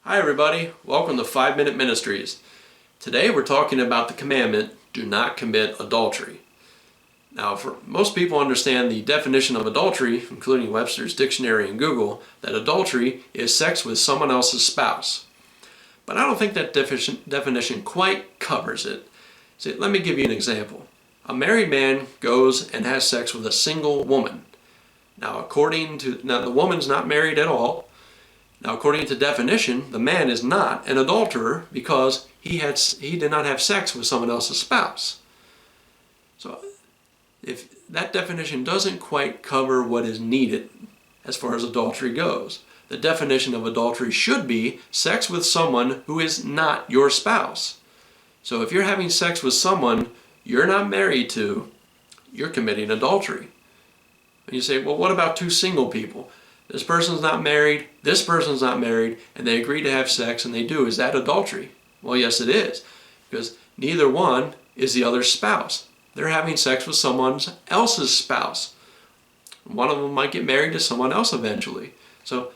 Hi everybody, welcome to 5 Minute Ministries. Today we're talking about the commandment, do not commit adultery. Now, for most people understand the definition of adultery, including Webster's Dictionary and Google, that adultery is sex with someone else's spouse. But I don't think that definition quite covers it. See, let me give you an example. A married man goes and has sex with a single woman. Now, the woman's not married at all. Now, according to definition, the man is not an adulterer because he did not have sex with someone else's spouse. So, if that definition doesn't quite cover what is needed as far as adultery goes, the definition of adultery should be sex with someone who is not your spouse. So, if you're having sex with someone you're not married to, you're committing adultery. And you say, well, what about two single people? This person's not married, this person's not married, and they agree to have sex and they do. Is that adultery? Well, yes it is, because neither one is the other's spouse. They're having sex with someone else's spouse. One of them might get married to someone else eventually. So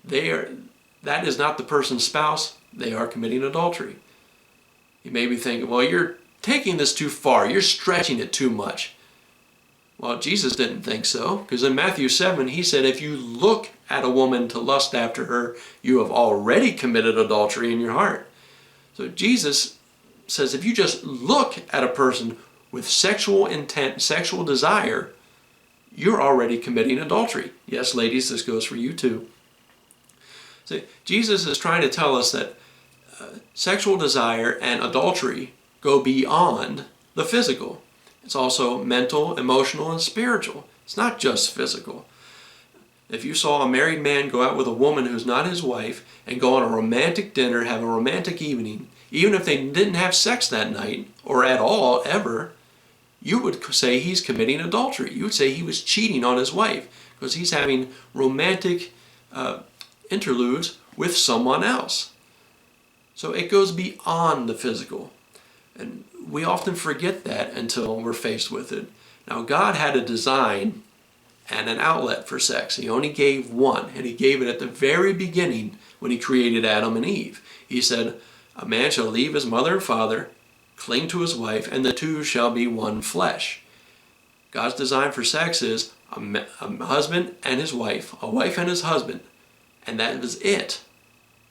that is not the person's spouse. They are committing adultery. You may be thinking, well, you're taking this too far. You're stretching it too much. Well, Jesus didn't think so, because in Matthew 7, he said, if you look at a woman to lust after her, you have already committed adultery in your heart. So Jesus says, if you just look at a person with sexual intent, sexual desire, you're already committing adultery. Yes, ladies, this goes for you too. So Jesus is trying to tell us that sexual desire and adultery go beyond the physical. It's also mental, emotional, and spiritual. It's not just physical. If you saw a married man go out with a woman who's not his wife and go on a romantic dinner, have a romantic evening, even if they didn't have sex that night or at all ever, you would say he's committing adultery. You would say he was cheating on his wife because he's having romantic interludes with someone else. So it goes beyond the physical. And we often forget that until we're faced with it. Now, God had a design and an outlet for sex. He only gave one, and he gave it at the very beginning when he created Adam and Eve. He said, a man shall leave his mother and father, cling to his wife, and the two shall be one flesh. God's design for sex is a husband and his wife, a wife and his husband, and that is it.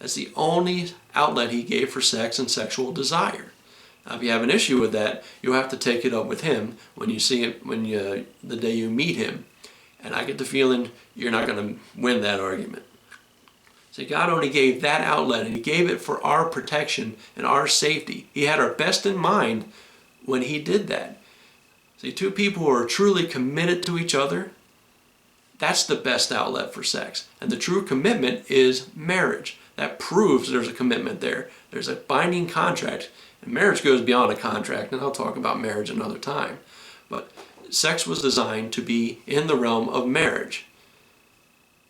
That's the only outlet he gave for sex and sexual desire. Now, if you have an issue with that, you'll have to take it up with him when you see it, the day you meet him. And I get the feeling you're not going to win that argument. See, God only gave that outlet, and he gave it for our protection and our safety. He had our best in mind when he did that. See, two people who are truly committed to each other, that's the best outlet for sex. And the true commitment is marriage. That proves there's a commitment there. There's a binding contract. And marriage goes beyond a contract, and I'll talk about marriage another time. But sex was designed to be in the realm of marriage.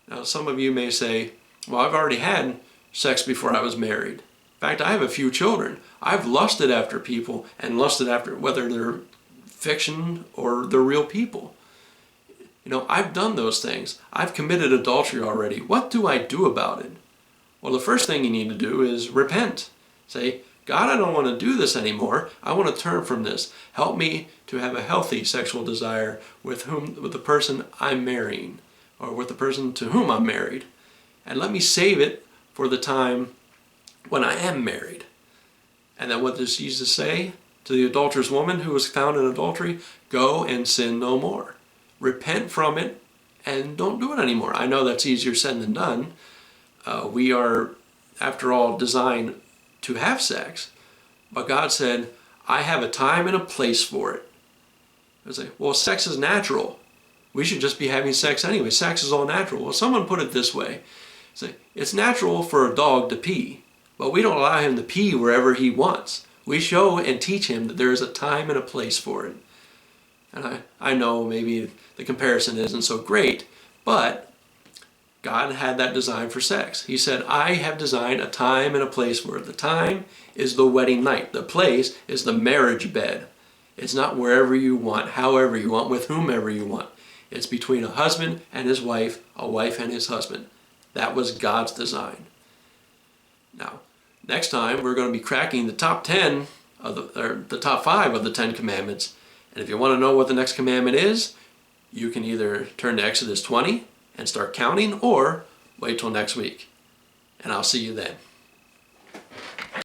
Now, some of you may say, well, I've already had sex before I was married. In fact, I have a few children. I've lusted after people and lusted after whether they're fiction or they're real people. You know, I've done those things. I've committed adultery already. What do I do about it? Well, the first thing you need to do is repent. Say, God, I don't want to do this anymore. I want to turn from this. Help me to have a healthy sexual desire with the person I'm marrying, or with the person to whom I'm married. And let me save it for the time when I am married. And then what does Jesus say to the adulterous woman who was found in adultery? Go and sin no more. Repent from it and don't do it anymore. I know that's easier said than done. We are, after all, designed to have sex, but God said, I have a time and a place for it. I was like, well, sex is natural. We should just be having sex anyway. Sex is all natural. Well, someone put it this way. It's natural for a dog to pee, but we don't allow him to pee wherever he wants. We show and teach him that there is a time and a place for it. And I know maybe the comparison isn't so great, but God had that design for sex. He said, I have designed a time and a place for it. The time is the wedding night. The place is the marriage bed. It's not wherever you want, however you want, with whomever you want. It's between a husband and his wife, a wife and his husband. That was God's design. Now, next time we're going to be cracking the top 10 of the top 5 of the 10 commandments. And if you want to know what the next commandment is, you can either turn to Exodus 20 and start counting, or wait till next week. And I'll see you then.